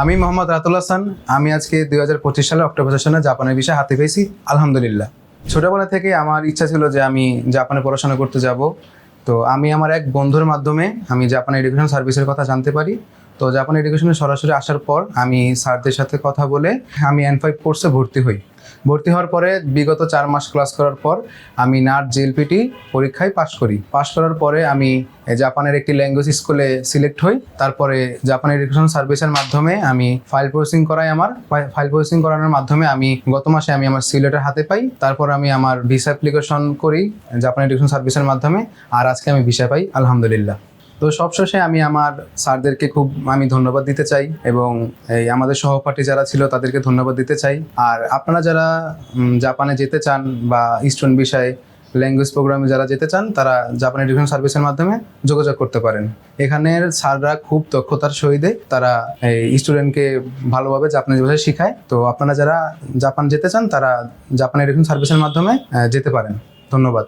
আমি মোহাম্মদ রাতুল হাসান। আমি আজকে 2025 সালে অক্টোবর সেশনে জাপানের ভিসা হাতে পেয়েছি, আলহামদুলিল্লাহ। ছোটবেলা থেকে আমার ইচ্ছা ছিল যে আমি জাপানে পড়াশোনা করতে যাব। তো আমি আমার এক বন্ধুর মাধ্যমে আমি জাপান এডুকেশন সার্ভিসের কথা জানতে পারি। তো জাপান এডুকেশনে সরাসরি আসার পর আমি স্যারদের সাথে কথা বলে আমি N5 কোর্সে ভর্তি হই। ভর্তি হওয়ার পরে বিগত 4 মাস ক্লাস করার পর আমি নাট জিএলপিটি পরীক্ষায় পাশ করি। পাশ করার পরে আমি জাপানের একটি ল্যাঙ্গুয়েজ স্কুলে সিলেক্ট হই। তারপরে জাপান এডুকেশন সার্ভিসের মাধ্যমে আমি ফাইল প্রসেসিং করাই। ফাইল প্রসেসিং করানোর মাধ্যমে আমি গত মাসে আমি আমার সিলেটের হাতে পাই। তারপর আমি আমার ভিসা অ্যাপ্লিকেশন করি জাপান এডুকেশন সার্ভিসের মাধ্যমে। আর আজকে আমি ভিসা পাই, আলহামদুলিল্লাহ। তো সবশেষে আমি আমার স্যারদেরকে খুব ধন্যবাদ দিতে চাই এবং এই আমাদের সহপাঠী যারা ছিল তাদেরকে ধন্যবাদ দিতে চাই। আর আপনারা যারা জাপানে যেতে চান বা স্টুডেন্ট বিষয়ে ল্যাঙ্গুয়েজ প্রোগ্রামে যারা যেতে চান, তারা জাপান এডুকেশন সার্ভিসের মাধ্যমে যোগাযোগ করতে পারেন। এখানের স্যাররা খুব দক্ষতার সহিত তারা এই স্টুডেন্টকে ভালোভাবে জাপানিজ ভাষা শেখায়। তো আপনারা যারা জাপান যেতে চান তারা জাপান এডুকেশন সার্ভিসের মাধ্যমে যেতে পারেন। ধন্যবাদ।